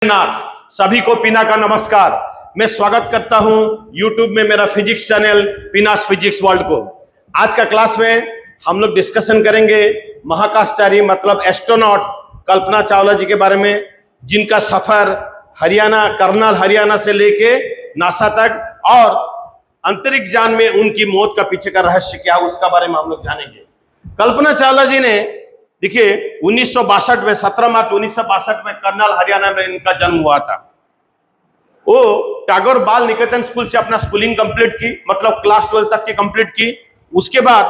नाथ सभी को पीना का नमस्कार। मैं स्वागत करता हूं YouTube में मेरा फिजिक्स चैनल पीनास फिजिक्स वर्ल्ड को। आज का क्लास में हम लोग डिस्कशन करेंगे महाकाशचारी मतलब एस्ट्रोनॉट कल्पना चावला जी के बारे में, जिनका सफर हरियाणा, कर्नाल हरियाणा से लेके नासा तक और अंतरिक्ष यान में उनकी मौत का पीछे का रहस्य क्या, उसका बारे में हम लोग जानेंगे। कल्पना चावला जी ने देखिए 1962 में 17 मार्च 1962 में कर्नाल हरियाणा में इनका जन्म हुआ था। वो टैगोर बाल निकेतन स्कूल से अपना स्कूलिंग कंप्लीट की, मतलब क्लास 12 तक की कंप्लीट की। उसके बाद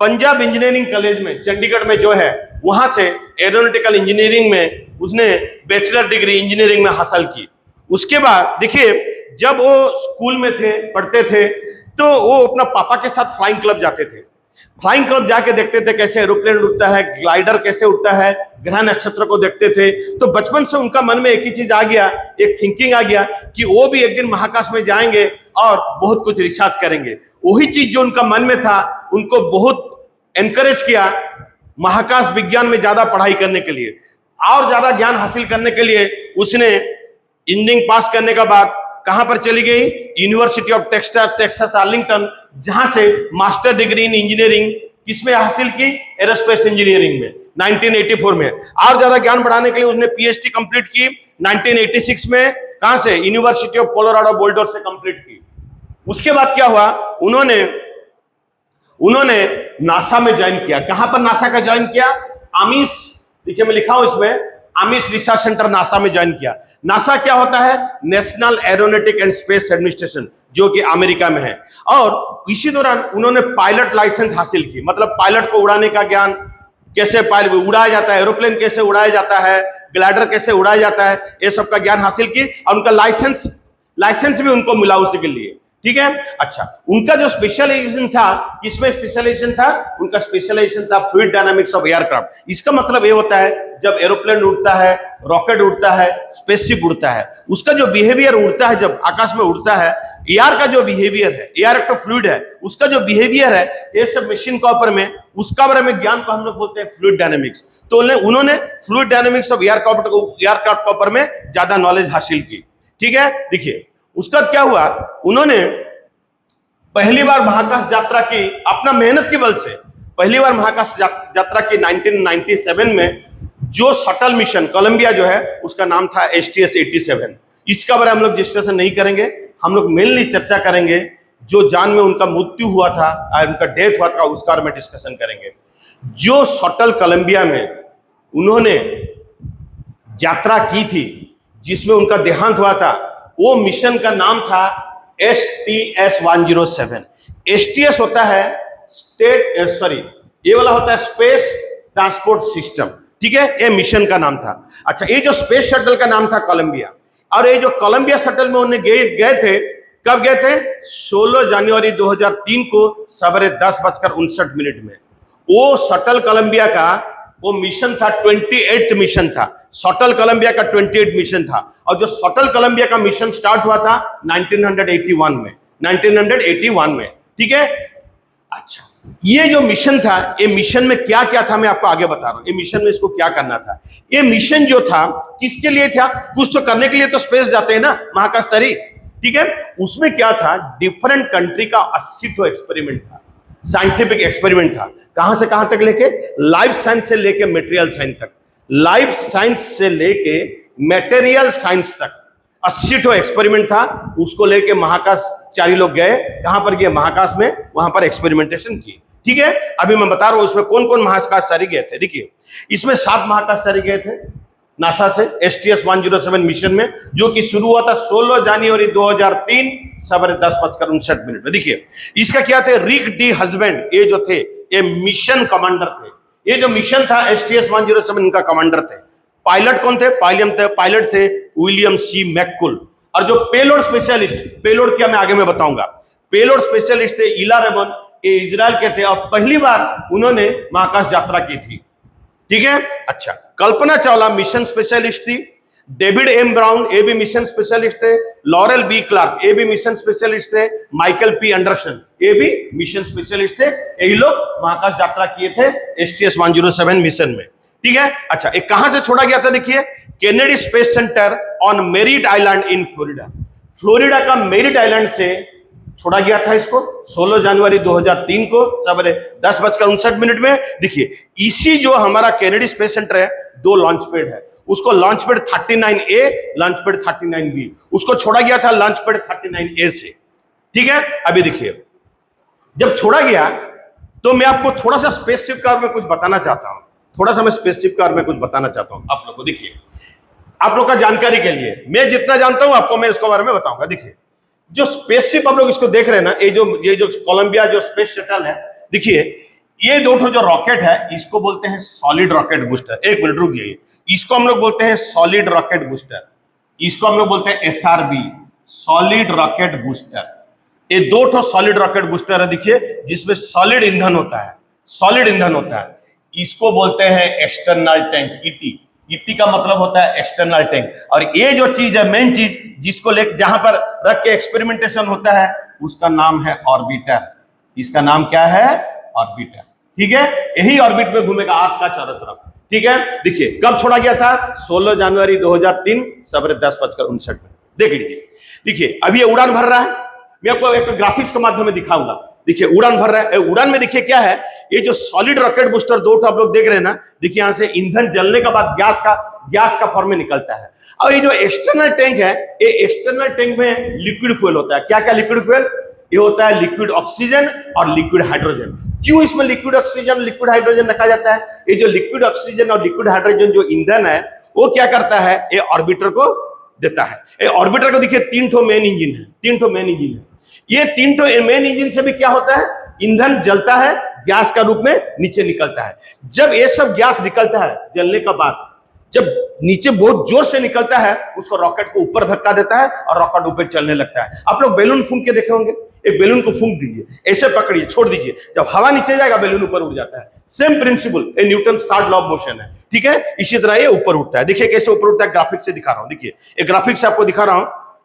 पंजाब इंजीनियरिंग कॉलेज में चंडीगढ़ में जो है, वहां से एरोनॉटिकल इंजीनियरिंग में उसने बैचलर डिग्री इंजीनियरिंग में हासिल की। उसके बाद देखिए जब वो स्कूल में थे, पढ़ते थे, तो वो अपना पापा के साथ फ्लाइंग क्लब जाते थे। फ्लाइंग क्लब जाके देखते थे कैसे एरोप्लेन उड़ता है, ग्लाइडर कैसे उड़ता है, ग्रह नक्षत्र को देखते थे। तो बचपन से उनका मन में एक ही चीज आ गया, एक थिंकिंग आ गया कि वो भी एक दिन महाकाश में जाएंगे और बहुत कुछ रिसर्च करेंगे। वही चीज जो उनका मन में था उनको बहुत एनकरेज किया महाकाश विज्ञान में ज्यादा पढ़ाई करने के लिए और ज्यादा ज्ञान हासिल करने के लिए। उसने इंजीनियरिंग पास करने के बाद कहां पर चली गई? यूनिवर्सिटी ऑफ टेक्सास आर्लिंगटन, जहां से मास्टर डिग्री इन इंजीनियरिंग किसमें हासिल की? एरोस्पेस इंजीनियरिंग में 1984 में। और ज्यादा ज्ञान बढ़ाने के लिए उसने पीएचडी कंप्लीट की 1986 में। कहां से? यूनिवर्सिटी ऑफ कोलोराडो बोल्डर से कंप्लीट की। उसके बाद क्या हुआ? उन्होंने नासा में ज्वाइन किया। कहां पर नासा का ज्वाइन किया? आमिस, देखिए मैं लिखा हूं इसमें, आमिस रिसर्च सेंटर नासा में ज्वाइन किया। नासा क्या होता है? National aeronautic and space administration, जो कि अमेरिका में है। और इसी दौरान उन्होंने पायलट लाइसेंस हासिल की, मतलब पायलट को उड़ाने का ज्ञान, कैसे पायलट उड़ाया जाता है, एरोप्लेन कैसे उड़ाया जाता है, ग्लाइडर कैसे उड़ाया जाता है, ये सब का ज्ञान हासिल की। और उनका लाइसेंस भी उनको मिला उसी के लिए, ठीक है। अच्छा, उनका जो स्पेशलाइजेशन था, किसमें स्पेशलाइजेशन था? उनका स्पेशलाइजेशन था फ्लूइड डायनामिक्स ऑफ एयरक्राफ्ट। इसका मतलब ये होता है जब एरोप्लेन उड़ता है, रॉकेट उड़ता है, स्पेसशिप उड़ता है, उसका जो बिहेवियर उड़ता है, जब आकाश में उड़ता है, एयर का जो बिहेवियर है, एयर एक तो फ्लूइड है, उसका जो बिहेवियर है, ये सब मशीन के ऊपर में, उसका बारे में ज्ञान को हम लोग बोलते हैं फ्लूइड डायनामिक्स। तो उन्होंने फ्लूइड डायनामिक्स ऑफ एयरक्राफ्ट के ऊपर में ज्यादा नॉलेज हासिल की, ठीक है। देखिए उसका क्या हुआ, उन्होंने पहली बार महाकाश यात्रा की अपना मेहनत के बल से। पहली बार महाकाश यात्रा की 1997 में। जो शटल मिशन कोलंबिया जो है, उसका नाम था STS-87। इसका बारे में हम लोग डिस्कशन नहीं करेंगे, हम लोग मेनली चर्चा करेंगे जो जान में उनका मृत्यु हुआ था, उनका डेथ हुआ था, उसका बारे में डिस्कशन करेंगे। जो शटल कोलंबिया में उन्होंने यात्रा की थी, जिसमें उनका देहांत हुआ था, वो मिशन का नाम था STS-107। STS होता है ये वाला होता है स्पेस ट्रांसपोर्ट सिस्टम, ठीक है। ये मिशन का नाम था। अच्छा, ये जो स्पेस शटल का नाम था कोलंबिया, और ये जो कोलंबिया शटल में उन्हें गए थे, कब गए थे? 16 जनवरी 2003 को सवेरे 10:59 में। वो शटल कोलंबिया का वो मिशन था, 28th मिशन था। शटल कोलंबिया का 28 मिशन था। और जो शटल कोलंबिया का मिशन स्टार्ट हुआ था 1981 में, ठीक है। अच्छा, ये जो मिशन था, ये मिशन में क्या क्या था मैं आपको आगे बता रहा हूं। ये मिशन में इसको क्या करना था? ये मिशन जो था किसके लिए था? कुछ तो करने के लिए तो स्पेस जाते हैं ना महाकाशचारी, ठीक है। उसमें क्या था? डिफरेंट कंट्री का 80 एक्सपेरिमेंट था, साइंटिफिक एक्सपेरिमेंट था। कहां से कहां तक लेके? लाइफ साइंस से लेके मटेरियल साइंस तक, लाइफ साइंस से लेके मटेरियल साइंस तक 80 एक्सपेरिमेंट था। उसको लेके महाकाशचारी लोग गए। कहां पर गए? महाकाश में, वहां पर एक्सपेरिमेंटेशन की, ठीक है। अभी मैं बता रहा हूं उसमें कौन कौन महाकाशचारी गए थे। देखिए इसमें 7 महाकाशचारी गए थे नासा से STS-107 मिशन में, जो कि शुरू हुआ था 16 जनवरी 2003 सवेरे 10:59 में। देखिए इसका क्या थे? रिक डी हस्बैंड, ये जो थे ये मिशन कमांडर थे। ये जो मिशन था STS-107, इनका कमांडर थे। पायलट कौन थे? पायलट थे विलियम सी मैककुल। और जो पेलोड स्पेशलिस्ट, पेलोड क्या मैं आगे में बताऊंगा, पेलोड स्पेशलिस्ट थे इला रेमन, ये इजराइल के थे, और पहली बार उन्होंने महाकाश यात्रा की थी, ठीक है। अच्छा, कल्पना चावला मिशन स्पेशलिस्ट थी। डेविड एम ब्राउन, ये भी मिशन स्पेशलिस्ट थे। लॉरेल बी क्लार्क, ये भी मिशन स्पेशलिस्ट थे। माइकल पी एंडरसन, ये भी मिशन स्पेशलिस्ट थे। यही लोग महाकाश यात्रा किए थे STS-107 मिशन में, ठीक है। अच्छा, एक कहां से छोड़ा गया था? देखिए Kennedy space centre on merit island in Florida. Florida का मेरिट आइलैंड से छोड़ा गया था इसको 16 जनवरी 2003 को सवेरे 10:59 में। देखिए इसी जो हमारा केनेडी स्पेस सेंटर है, 2 लॉन्च पैड है, उसको launch pad 39A, launch pad 39B, उसको छोड़ा गया था लॉन्च पैड 39A से। ठीक है, अभी देखिए जब छोड़ा गया तो मैं आपको थोड़ा सा स्पेसशिप के बारे में कुछ बताना चाहता हूं, थोड़ा सा मैं स्पेसशिप के बारे में कुछ बताना चाहता हूं आप लोग को। देखिए आप लोग का जानकारी के लिए मैं जितना जानता हूं आपको मैं इसके बारे में बताऊंगा। देखिए जो स्पेसशिप आप लोग इसको देख रहे हैं ना, ये जो कोलंबिया जो स्पेस शटल है, देखिए ये 2 जो रॉकेट है इसको बोलते हैं सॉलिड रॉकेट बूस्टर। एक मिनट रुक जाइए, इसको हम लोग बोलते हैं सॉलिड रॉकेट बूस्टर, इसको हम लोग बोलते हैं SRB, सॉलिड रॉकेट बूस्टर। ये 2 सॉलिड रॉकेट बूस्टर है, देखिए जिसमें सॉलिड ईंधन होता है, सॉलिड ईंधन होता है। इसको बोलते हैं एक्सटर्नल टैंक, ईटी। ईटी का मतलब होता है एक्सटर्नल टैंक। और ये जो चीज है, मेन चीज जिसको लेकर जहां पर रख के एक्सपेरिमेंटेशन होता है, उसका नाम है ऑर्बिटर। इसका नाम क्या है? ऑर्बिटर। ठीक है, यही ऑर्बिट में घूमेगा अर्थ का चारों तरफ। ठीक है, देखिए कब छोड़ा गया था? 16 जनवरी 2003 सवेरे 10:59 में। देख लीजिए, देखिए अभी ये उड़ान भर रहा है, मैं आपको एक ग्राफिक्स के माध्यम में दिखाऊंगा। देखिए उड़ान भर रहा है, उड़ान में देखिए क्या है, ये जो सॉलिड रॉकेट बूस्टर 2 आप लोग देख रहे हैं ना, देखिए यहां से ईंधन जलने के बाद गैस का फॉर्म में निकलता है। और ये जो एक्सटर्नल टैंक है, ये एक्सटर्नल टैंक में लिक्विड फ्यूल होता है। क्या क्या लिक्विड फ्यूल? ये होता है लिक्विड ऑक्सीजन और लिक्विड हाइड्रोजन। क्यों इसमें लिक्विड ऑक्सीजन लिक्विड हाइड्रोजन रखा जाता है? ये जो लिक्विड ऑक्सीजन और लिक्विड हाइड्रोजन जो ईंधन है, वो क्या करता है? ये ऑर्बिटर को देता है। ये ऑर्बिटर को देखिए 3 मेन इंजन है, 3 मेन इंजन है। ये 3 मेन इंजन से भी क्या होता है? ईंधन जलता है, गैस का रूप में नीचे निकलता है। जब ये सब गैस निकलता है जलने का बाद, जब नीचे बहुत जोर से निकलता है, उसको रॉकेट को ऊपर धक्का देता है और रॉकेट ऊपर चलने लगता है। आप लोग बैलून फूंक के देखे होंगे, एक बैलून को फूंक दीजिए, ऐसे पकड़िए, छोड़ दीजिए, जब हवा नीचे जाएगा बैलून ऊपर उड़ जाता है। सेम प्रिंसिपल, ये Newton third law of motion है। ठीक है, इसी तरह ये ऊपर उठता है। देखिए कैसे ऊपर उठता है, ग्राफिक से दिखा रहा हूं। देखिए एक ग्राफिक से आपको दिखा रहा हूं,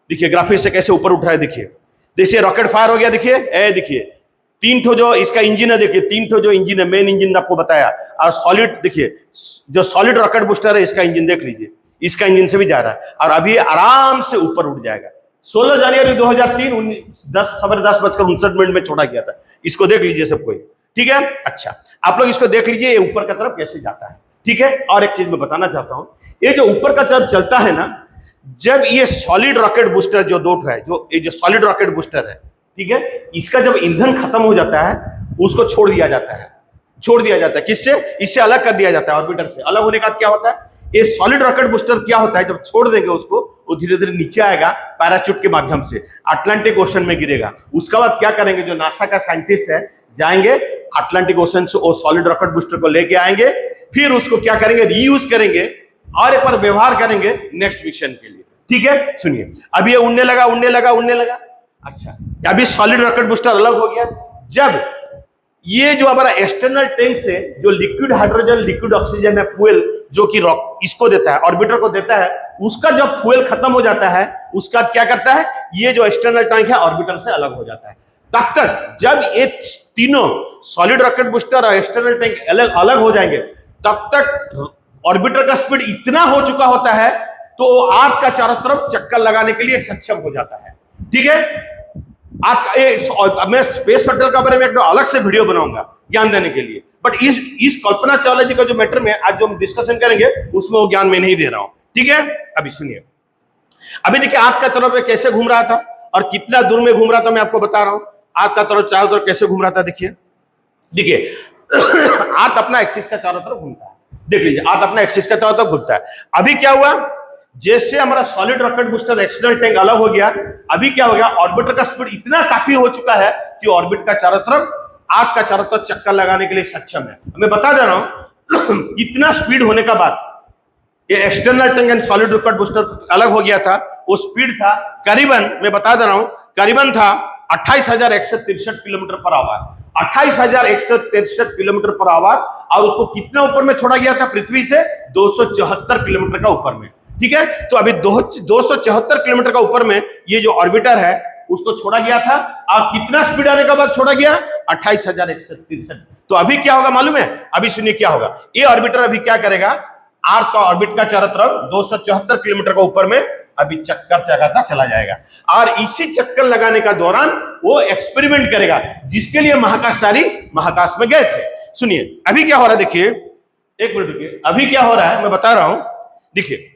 देखिए ग्राफिक से कैसे ऊपर उठ रहा है। देखिए जैसे रॉकेट फायर हो गया, देखिए 3 जो इसका इंजन है, देखिए 3 जो इंजन है, मेन इंजन आपको बताया। और सॉलिड, देखिए जो सॉलिड रॉकेट बूस्टर है, इसका इंजन देख लीजिए, इसका इंजन से भी जा रहा है और अभी आराम से ऊपर उठ जाएगा। 16 जनवरी 2003 सवेरे 10:59 में छोड़ा गया था। इसको देख लीजिए सब कोई। ठीक है, अच्छा आप लोग इसको देख लीजिए, ये ऊपर की तरफ कैसे जाता है। ठीक है, और एक चीज मैं बताना चाहता हूं, ये जो ऊपर का तरफ चलता है ना, जब ये सॉलिड रॉकेट बूस्टर जो 2 है, जो ये जो सॉलिड रॉकेट बूस्टर है, ठीक है, इसका जब ईंधन खत्म हो जाता है, उसको छोड़ दिया जाता है। छोड़ दिया जाता है किससे? इससे अलग कर दिया जाता है, ऑर्बिटर से। अलग होने का क्या होता है? ये सॉलिड रॉकेट बूस्टर क्या होता है, जब छोड़ देंगे उसको, वो धीरे धीरे नीचे आएगा पैराचूट के माध्यम से, अटलांटिक ओशन में गिरेगा। उसके बाद क्या करेंगे, जो नासा का साइंटिस्ट है, जाएंगे अटलांटिक ओशन से वो सॉलिड रॉकेट बूस्टर को लेके आएंगे, फिर उसको क्या करेंगे, रीयूज करेंगे और एक बार व्यवहार करेंगे नेक्स्ट मिशन के लिए। ठीक है, सुनिए अभी ये उड़ने लगा। अच्छा, अभी सॉलिड रॉकेट बूस्टर अलग हो गया। जब ये जो हमारा एक्सटर्नल टैंक से जो लिक्विड हाइड्रोजन लिक्विड ऑक्सीजन है, फ्यूल जो कि इसको देता है, ऑर्बिटर को देता है, उसका जब फ्यूल खत्म हो जाता है, उसका क्या करता है, ये जो एक्सटर्नल टैंक है ऑर्बिटर से अलग हो जाता है। तब तक जब ये तीनों सॉलिड रॉकेट बूस्टर और एक्सटर्नल टैंक अलग हो जाएंगे, तब तक ऑर्बिटर का स्पीड इतना हो चुका होता है तो अर्थ का चारों तरफ चक्कर लगाने के लिए सक्षम हो जाता है। ठीक है, मैं स्पेस शटल के बारे में एक अलग से वीडियो बनाऊंगा ज्ञान देने के लिए, बट इस कल्पना चावला जी का जो मैटर में आज जो हम डिस्कशन करेंगे, उसमें वो ज्ञान मैं नहीं दे रहा हूं। ठीक है, अभी सुनिए, अभी देखिए अर्थ का तरफ कैसे घूम रहा था और कितना दूर में घूम रहा था, मैं आपको बता रहा हूं। अर्थ का तरफ चारों तरफ कैसे घूम रहा था, देखिए अर्थ अपना एक्सिस का चारों तरफ घूमता है। देख लीजिए, अर्थ अपना एक्सिस का चारों तरफ घूमता है। अभी क्या हुआ, जैसे हमारा solid rocket booster external tank अलग हो गया, अभी क्या हो गया, ऑर्बिटर का स्पीड इतना काफी हो चुका है कि ऑर्बिट का चारों तरफ, अर्थ का चारों तरफ चक्कर लगाने के लिए सक्षम है। मैं बता दे रहा हूं इतना स्पीड होने का बाद ये external tank and solid rocket booster अलग हो गया था। वो स्पीड था करीबन, मैं बता दे रहा हूं, करीबन था 28,163 kilometre per hour, 28,163 kilometre per hour. और उसको कितना ऊपर में छोड़ा गया था पृथ्वी से? 274 किलोमीटर का ऊपर में। ठीक है, तो अभी 274 किलोमीटर का ऊपर में ये जो ऑर्बिटर है उसको छोड़ा गया था। और कितना स्पीड आने के बाद छोड़ा गया? 28,163। तो अभी क्या होगा मालूम है? अभी सुनिए क्या होगा, ये ऑर्बिटर अभी क्या करेगा, अर्थ का ऑर्बिट का चारों तरफ 274 किलोमीटर के ऊपर में अभी चक्कर लगाता चला जाएगा, और इसी चक्कर लगाने का दौरान वो एक्सपेरिमेंट करेगा जिसके लिए महाकाशचारी महाकाश में गए थे। सुनिए अभी क्या हो रहा है, देखिए एक मिनट रुकिए, अभी क्या हो रहा है मैं बता रहा हूं। देखिए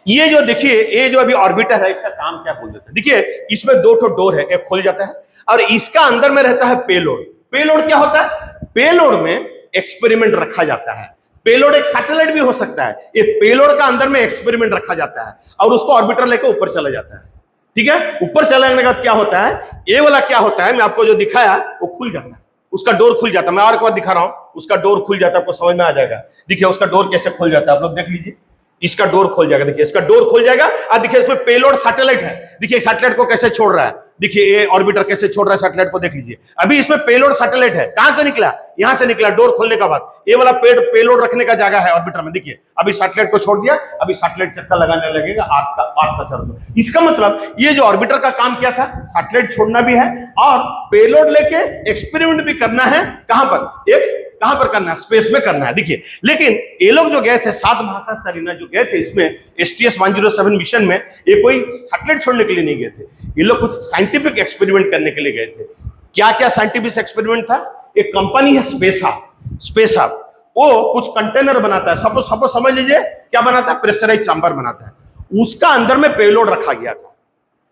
ये जो देखिए ये जो अभी ऑर्बिटर है इसका काम क्या बोल देते हैं। देखिए इसमें दो ठो डोर है, एक खुल जाता है और इसका अंदर में रहता है पेलोड। पेलोड क्या होता है, पेलोड में एक्सपेरिमेंट रखा जाता है। पेलोड एक सैटेलाइट भी हो सकता है, ये पेलोड का अंदर में एक्सपेरिमेंट रखा जाता है और उसको ऑर्बिटर लेकर ऊपर चला जाता है। ठीक है, ऊपर चला जाने के बाद क्या होता है, ये वाला क्या होता है मैं आपको जो दिखाया वो खुल जाता है, उसका डोर खुल जाता है। मैं और एक बार दिखा रहा हूं, उसका डोर खुल जाता है, आपको समझ में आ जाएगा। देखिए उसका डोर कैसे खुल जाता है, आप लोग देख लीजिए, इसका डोर खोल जाएगा। देखिए इसका डोर खोल जाएगा और देखिए इसमें पेलोड सैटेलाइट है। देखिए सैटेलाइट को कैसे छोड़ रहा है, देखिए ये ऑर्बिटर कैसे छोड़ रहा है सैटेलाइट को, देख लीजिए। अभी इसमें पेलोड सैटेलाइट है, कहां से निकला, यहां से निकला। डोर खोलने के बाद ये वाला पेलोड रखने का जगह है ऑर्बिटर में। देखिए अभी सैटेलाइट को छोड़ दिया, अभी सैटेलाइट चक्कर लगाने लगेगा आठ का चक्कर। इसका मतलब ये जो ऑर्बिटर का काम क्या था, सैटेलाइट छोड़ना भी है और पेलोड लेके एक्सपेरिमेंट भी करना है। कहां पर करना है, स्पेस में करना है। देखिए लेकिन ये लोग जो गए थे 7 महाकाशचारी जो गए थे इसमें STS-107 मिशन में, ये कोई सैटेलाइट छोड़ने के लिए नहीं गए थे, ये लोग कुछ साइंटिफिक एक्सपेरिमेंट करने के लिए गए थे। क्या क्या साइंटिफिक एक्सपेरिमेंट था, एक कंपनी है स्पेस हब, वो कुछ कंटेनर बनाता है। सपोज समझ लीजिए क्या बनाता है, प्रेशराइज चैम्बर बनाता है, उसका अंदर में पेलोड रखा गया था।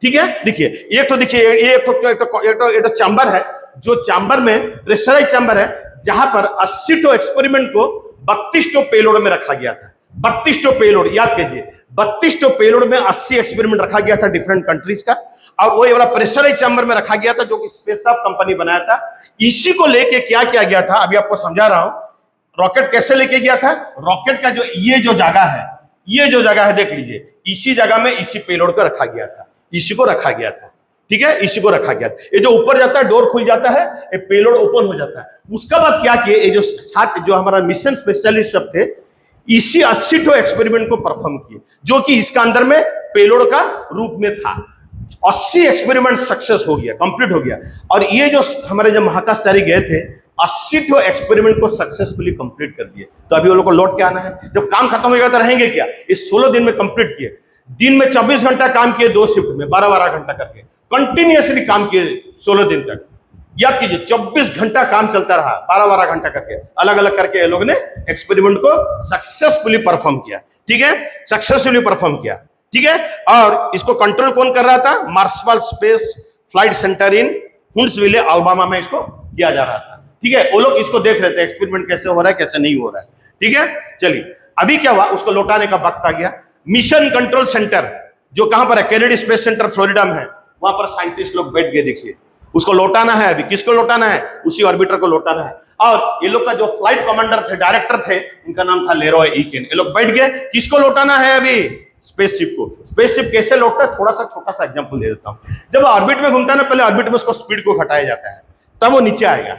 ठीक है, देखिए एक तो देखिए एक चैम्बर है, जो चैम्बर में प्रेशराइज चैम्बर है, जहां पर 80 टो एक्सपेरिमेंट को 32 टो पेलोड में रखा गया था। 32 टो पेलोड, याद कीजिए 32 टो पेलोड में 80 एक्सपेरिमेंट रखा गया था डिफरेंट कंट्रीज का, और वो ये वाला प्रेशराइज चैम्बर में रखा गया था जो कि स्पेसअप कंपनी बनाया था। इसी को लेके क्या किया गया था, अभी आपको समझा रहा हूं। रॉकेट कैसे लेके गया था, रॉकेट का ये जो जगह है देख लीजिए, इसी जगह में इसी पेलोड को रखा गया था, इसी को रखा गया था। ठीक है, इसी को रखा गया। ये जो ऊपर जाता है डोर खुल जाता है, ये पेलोड ओपन हो जाता है। उसका बाद क्या किए, ये जो हमारा मिशन स्पेशलिस्ट सब थे, इसी 80 टो एक्सपेरिमेंट को परफॉर्म किए जो कि इसका अंदर में पेलोड का रूप में था। 80 एक्सपेरिमेंट सक्सेस हो गया, कंप्लीट हो गया। और ये जो हमारे जो महाकाशचारी गए थे 80 टो एक्सपेरिमेंट को सक्सेसफुली कंप्लीट कर दिए। तो अभी वो लोग को लौट के आना है, जब काम खत्म हो गया तो रहेंगे क्या, इस 16 दिन में कंप्लीट किए। दिन में 24 घंटा काम किए, 2 शिफ्ट में 12-12 घंटा करके कंटिन्यूअसली काम किए 16 दिन तक। याद कीजिए 24 घंटा काम चलता रहा, 12-12 घंटा करके अलग अलग करके ये लोग ने एक्सपेरिमेंट को सक्सेसफुली परफॉर्म किया। ठीक है, सक्सेसफुली परफॉर्म किया। ठीक है, और इसको कंट्रोल कौन कर रहा था, मार्शल स्पेस फ्लाइट सेंटर इन हुंट्सविले अलाबामा में इसको किया जा रहा था। ठीक है, वो लोग इसको देख रहे थे एक्सपेरिमेंट कैसे हो रहा है कैसे नहीं हो रहा है। ठीक है, चलिए अभी क्या हुआ, उसको लौटाने का वक्त आ गया। मिशन कंट्रोल सेंटर जो कहां पर है, केनेडी स्पेस सेंटर फ्लोरिडा में है, वहां पर साइंटिस्ट लोग बैठ गए। देखिए उसको लौटाना है, अभी किसको लौटाना है, उसी ऑर्बिटर को लौटाना है। और ये लोग का जो फ्लाइट कमांडर थे, डायरेक्टर थे, इनका नाम था लेरॉय ईकेन। ये लोग बैठ गए, किसको लौटाना है अभी, स्पेसशिप को। स्पेसशिप कैसे लौटता है, थोड़ा सा छोटा सा एग्जांपल दे देता हूं। जब ऑर्बिट में घूमता है ना, पहले ऑर्बिट में उसको स्पीड को घटाया जाता है, तब वो नीचे आएगा।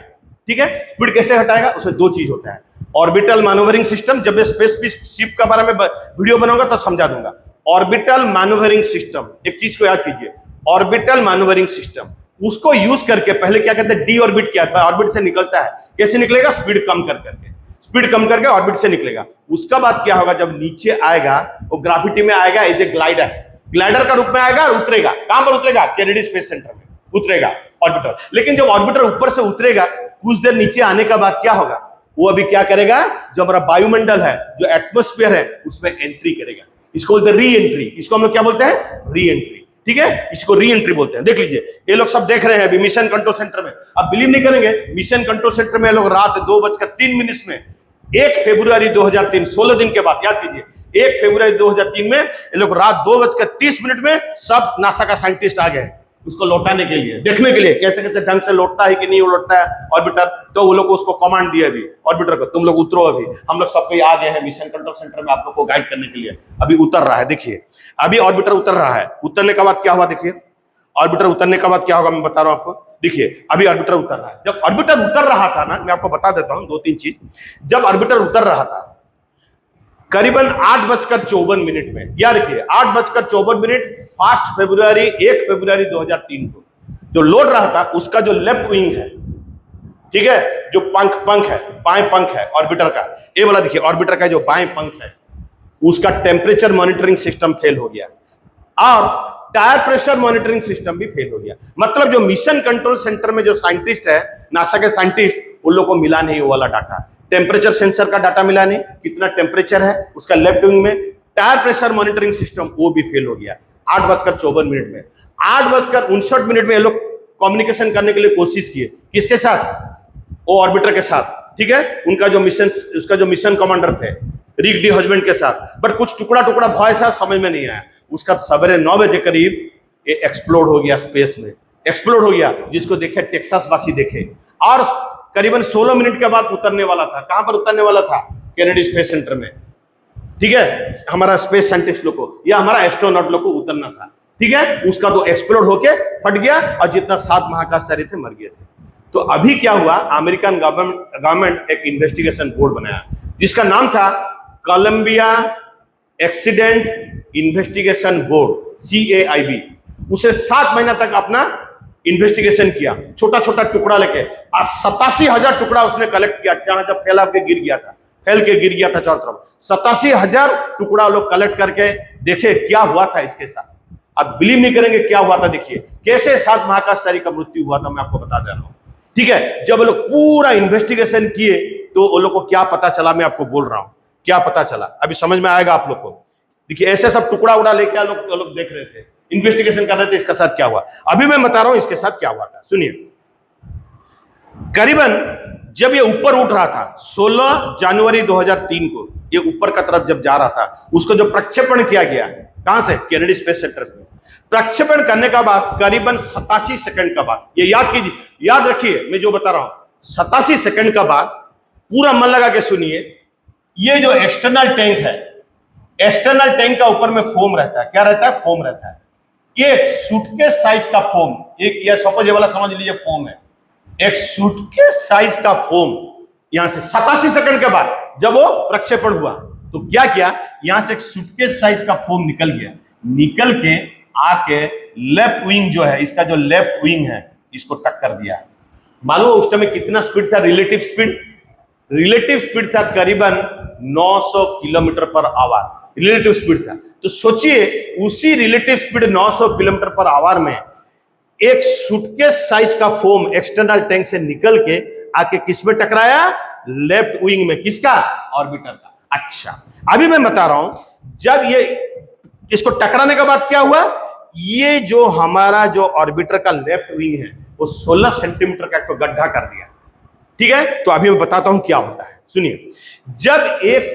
ठीक है, स्पीड कैसे हटाएगा, उसमें 2 चीज होता है, ऑर्बिटल मैनूवरिंग सिस्टम। जब मैं स्पेसशिप के बारे में वीडियो बनाऊंगा तो समझा दूंगा। ऑर्बिटल मैनूवरिंग सिस्टम, एक चीज को याद कीजिए, ऑर्बिटल मैनूवरिंग सिस्टम, उसको यूज करके पहले क्या कहते हैं, डी ऑर्बिट किया, ऑर्बिट से निकलता है। कैसे निकलेगा, स्पीड कम करके ऑर्बिट से निकलेगा। उसका बाद क्या होगा, जब नीचे आएगा वो ग्रेविटी में आएगा एज ए ग्लाइडर का रूप में आएगा और उतरेगा। कहां पर उतरेगा, केनेडी स्पेस सेंटर में उतरेगा ऑर्बिटर। लेकिन जब ऑर्बिटर ऊपर से उतरेगा, कुछ देर नीचे आने का बाद क्या होगा, वो अभी क्या करेगा, जो हमारा वायुमंडल है, जो एटमॉस्फेयर है, उसमें एंट्री करेगा। इसको बोलते हैं री एंट्री। इसको हम लोग क्या बोलते हैं, री एंट्री। ठीक है, इसको री एंट्री बोलते हैं। देख लीजिए ये लोग सब देख रहे हैं अभी मिशन कंट्रोल सेंटर में। अब बिलीव नहीं करेंगे, मिशन कंट्रोल सेंटर में लोग रात 2:03 में 1 फरवरी 2003, 16 दिन के बाद, याद कीजिए 1 फरवरी 2003 में ये लोग रात 2:30 में सब नासा का साइंटिस्ट आ गए उसको लौटाने के लिए, देखने के लिए कैसे कैसे ढंग से लौटता है कि नहीं लौटता है ऑर्बिटर। तो वो लोग उसको कमांड दिया अभी ऑर्बिटर को, तुम लोग उतरो। अभी हम लोग सब कोई आ गए हैं मिशन कंट्रोल सेंटर में आप लोग को गाइड करने के लिए। अभी उतर रहा है, देखिए अभी ऑर्बिटर उतर रहा है। उतरने के बाद क्या हुआ, देखिए ऑर्बिटर उतरने के बाद क्या होगा मैं बता रहा हूं आपको। देखिए अभी ऑर्बिटर उतर रहा है। जब ऑर्बिटर उतर रहा था ना, मैं आपको बता देता हूं 2-3 चीज। जब ऑर्बिटर उतर रहा था करीबन 8:54 में, याद रखिए 8:54, 1 फरवरी 2003 को जो लोड रहा था उसका जो लेफ्ट विंग है, ठीक है, जो पंख है, बाएं पंख है ऑर्बिटर का, ये वाला देखिए ऑर्बिटर का जो बाएं पंख है, उसका टेम्परेचर मॉनिटरिंग सिस्टम फेल हो गया और टायर प्रेशर मॉनिटरिंग सिस्टम भी फेल हो गया। मतलब जो मिशन कंट्रोल सेंटर में जो साइंटिस्ट है, नासा के साइंटिस्ट, उन लोगों को मिला नहीं वो वाला डाटा। टेम्परेचर सेंसर का डाटा मिला नहीं, कितना टेम्परेचर है उसका लेफ्ट विंग में। टायर प्रेशर मॉनिटरिंग सिस्टम वो भी फेल हो गया। 8:54 में 8:59 में ये लोग कम्युनिकेशन करने के लिए कोशिश किए, किसके साथ? वो ऑर्बिटर के साथ, ठीक है, उनका जो मिशन, उसका जो मिशन कमांडर थे रिक डी हजबेंड के साथ। बट कुछ टुकड़ा टुकड़ा वॉइस है, समझ में नहीं आया। उसका सवेरे 9 बजे करीब ये एक्सप्लोड हो गया, स्पेस में एक्सप्लोड हो गया, जिसको देखे टेक्सास वासी देखे। और करीबन 16 मिनट के बाद उतरने वाला था। कहां पर उतरने वाला था? केनेडी स्पेस सेंटर में, ठीक है, हमारा स्पेस साइंटिस्ट लोग को या हमारा एस्ट्रोनॉट लोग को उतरना था, ठीक है। उसका तो एक्सप्लोड होके फट गया और जितना 7 महाकाशचारी थे मर गए थे। तो अभी क्या हुआ, अमेरिकन गवर्नमेंट एक इन्वेस्टिगेशन बोर्ड बनाया जिसका नाम था Columbia accident investigation board, CAIB। उसे 7 महीना तक अपना इन्वेस्टिगेशन किया, छोटा छोटा टुकड़ा लेके। 87,000 टुकड़ा उसने कलेक्ट किया, जहां जब फैल के गिर गया था चारों तरफ। 87,000 टुकड़ा लोग कलेक्ट करके देखे क्या हुआ था इसके साथ। आप बिलीव नहीं करेंगे क्या हुआ था। देखिए कैसे 7 महाकाशचारी का मृत्यु हुआ था, मैं आपको बता दे रहा हूं, ठीक है। जब लोग पूरा इन्वेस्टिगेशन किए तो वो लोग को क्या पता चला, मैं आपको बोल रहा हूं क्या पता चला, अभी समझ में आएगा आप लोग को। देखिए ऐसे सब टुकड़ा उड़ा लेके लोग देख रहे थे, इन्वेस्टिगेशन कर रहे थे इसके साथ क्या हुआ। अभी मैं बता रहा हूं इसके साथ क्या हुआ था, सुनिए। करीबन जब ये ऊपर उठ रहा था 16 जनवरी 2003 को, ये ऊपर का तरफ जब जा रहा था, उसको जो प्रक्षेपण किया गया, कहां से? केनेडी स्पेस सेंटर से। प्रक्षेपण करने का बाद करीबन 87 सेकंड का बाद, ये याद कीजिए, याद रखिए मैं जो बता रहा हूं, 87 सेकंड का बाद पूरा मन लगा के सुनिए। ये जो एक्सटर्नल टैंक है, एक्सटर्नल टैंक का ऊपर में फोम रहता है। क्या रहता है? फोम रहता है। एक सूटकेस साइज का फोम, एक या सपोज ये वाला समझ लीजिए फोम है, एक सूटकेस साइज का फोम यहां से 87 सेकंड के बाद जब वो प्रक्षेपण हुआ तो क्या किया, यहां से एक सूटकेस साइज का फोम निकल गया, निकल के आके लेफ्ट विंग जो है, इसका जो लेफ्ट विंग है, इसको टक्कर दिया। मालूम उस टाइम कितना स्पीड था? रिलेटिव स्पीड था करीबन 900 kilometre per hour, relative speed था। तो सोचिए उसी relative speed 900 kilometre per hour में एक सूटकेस साइज का फोम एक्सटर्नल टैंक से निकल के आके किस में टकराया? लेफ्ट विंग में। किसका? ऑर्बिटर का। अच्छा अभी मैं बता रहा हूं, जब ये इसको टकराने के बाद क्या हुआ, ये जो हमारा जो ऑर्बिटर का लेफ्ट विंग है वो 16 सेंटीमीटर का एक गड्ढा कर दिया, ठीक है। तो अभी मैं बताता हूं क्या होता है, सुनिए। जब एक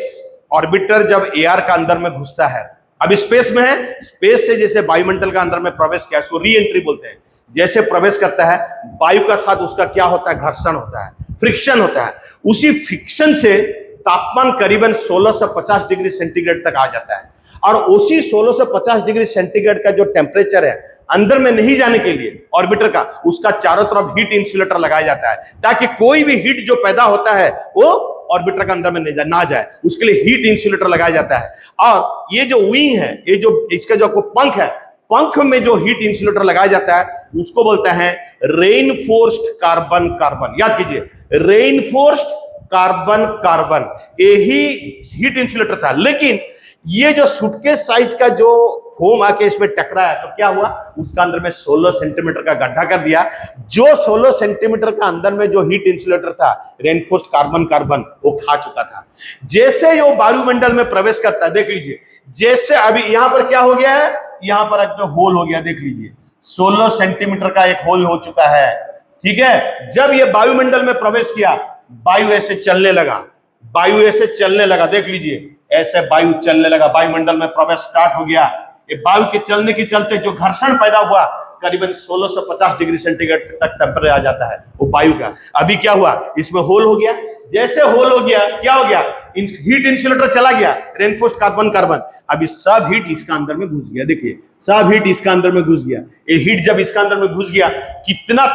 ऑर्बिटर जब एयर का अंदर में घुसता है, अब स्पेस में है, स्पेस से जैसे वायुमंडल का अंदर में प्रवेश किया, इसको री एंट्री बोलते हैं। जैसे प्रवेश करता है वायु का साथ उसका क्या होता है? घर्षण होता है, फ्रिक्शन होता है। उसी फ्रिक्शन से तापमान करीबन 1650 डिग्री सेंटीग्रेड तक आ जाता है। और उसी 1650 डिग्री सेंटीग्रेड का जो टेम्परेचर है अंदर में नहीं जाने के लिए ऑर्बिटर का, उसका चारों तरफ हीट इंसुलेटर लगाया जाता है ताकि कोई भी हीट जो पैदा होता है वो ऑर्बिटर का अंदर में ना जाए, उसके लिए हीट इंसुलेटर लगाया जाता है। और ये जो विंग है, ये जो इसका जो पंख है, पंख में जो हीट इंसुलेटर लगाया जाता है उसको बोलते हैं रेनफोर्स्ड कार्बन कार्बन। याद कीजिए, रेनफोर्स्ड कार्बन कार्बन, यही हीट इंसुलेटर था। लेकिन ये जो सूटकेस साइज का जो फोम आके इसमें टकराया तो क्या हुआ, उसका अंदर में 16 सेंटीमीटर का गड्ढा कर दिया। जो 16 सेंटीमीटर का अंदर में जो हीट इंसुलेटर था रेनफोर्स्ड कार्बन कार्बन, वो खा चुका था। जैसे वो वायुमंडल में प्रवेश करता है, देख लीजिए, जैसे अभी यहां पर क्या हो गया है, यहां पर एक होल हो गया, देख लीजिए 16 सेंटीमीटर का एक होल हो चुका है, ठीक है। जब ये वायुमंडल में प्रवेश किया, वायु ऐसे चलने लगा, देख लीजिए ऐसे वायु चलने लगा, वायुमंडल में प्रवेश स्टार्ट हो गया। ये वायु के चलने के चलते जो घर्षण पैदा हुआ करीबन 1650 डिग्री सेंटीग्रेड तक टेम्परेचर आ जाता है वो वायु का। अभी क्या हुआ, इसमें होल हो गया। जैसे होल हो गया क्या हो गया, हीट इंसुलेटर चला गया, रेनफोर्स्ड कार्बन कार्बन। अभी सब हीट इसका अंदर में घुस गया, देखिए सब हीट इसका अंदर में घुस गया। ये हीट जब इसका अंदर में घुस गया, कितना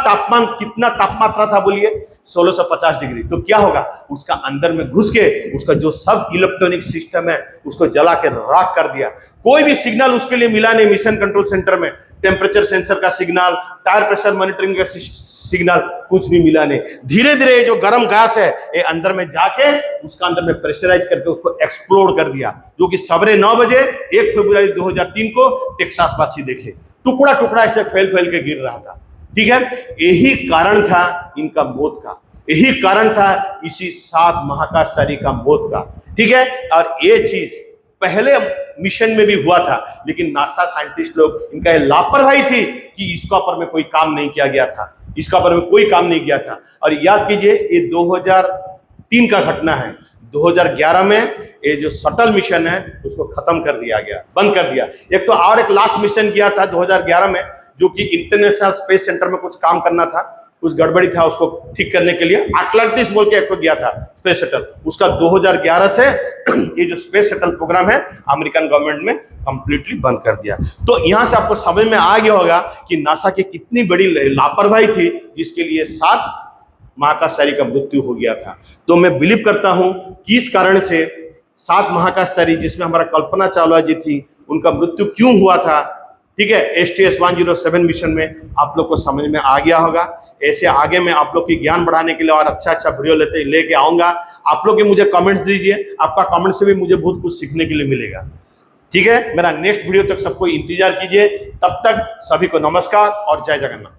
तापमात्रा था बोलिए, 1650 डिग्री। तो क्या होगा, उसका अंदर में घुस के उसका जो सब इलेक्ट्रॉनिक सिस्टम है उसको जला के राख कर दिया। कोई भी सिग्नल उसके लिए मिला नहीं मिशन कंट्रोल सेंटर में, टेम्परेचर सेंसर का सिग्नल, टायर प्रेशर मॉनिटरिंग का सिग्नल, कुछ भी मिला नहीं। धीरे धीरे जो गर्म गैस है ये अंदर में जाके उसका अंदर में प्रेशराइज करके उसको एक्सप्लोड कर दिया, जो कि सवेरे 9 बजे 1 फरवरी 2003 को टेक्सास वासी देखे। टुकड़ा टुकड़ा ऐसे फैल फैल के गिर रहा था। ठीक है, यही कारण था इनका मौत का, यही कारण था इसी 7 महाकाशचारी का मौत का। ठीक है, और ये चीज पहले मिशन में भी हुआ था, लेकिन नासा साइंटिस्ट लोग, इनका ये लापरवाही थी कि इसका ऊपर में कोई काम नहीं किया गया था, इसका ऊपर में कोई काम नहीं किया था। और याद कीजिए ये 2003 का घटना है। 2011 में ये जो शटल मिशन है उसको खत्म कर दिया गया, बंद कर दिया। एक तो और एक लास्ट मिशन किया था 2011 में, जो कि इंटरनेशनल स्पेस सेंटर में कुछ काम करना था, कुछ गड़बड़ी था, उसको ठीक करने के लिए अटलांटिस बोल के एक तो गया था स्पेस शटल। उसका 2011 से ये जो स्पेस शटल प्रोग्राम है अमेरिकन गवर्नमेंट में कंप्लीटली बंद कर दिया। तो यहां से आपको समझ में आ गया होगा कि नासा की कितनी बड़ी लापरवाही थी, जिसके लिए 7 महाकाशचारी का मृत्यु हो गया था। तो मैं बिलीव करता हूं कि इस कारण से 7 महाकाशचारी, जिसमें हमारा कल्पना चावला जी थी, उनका मृत्यु क्यों हुआ था। ठीक है, STS-107 मिशन में आप लोग को समझ में आ गया होगा। ऐसे आगे मैं आप लोग की ज्ञान बढ़ाने के लिए और अच्छा वीडियो लेके आऊंगा। आप लोग मुझे कमेंट्स दीजिए, आपका कमेंट से भी मुझे बहुत कुछ सीखने के लिए मिलेगा। ठीक है, मेरा नेक्स्ट वीडियो तक सबको इंतजार कीजिए। तब तक सभी को नमस्कार और जय जगन्नाथ।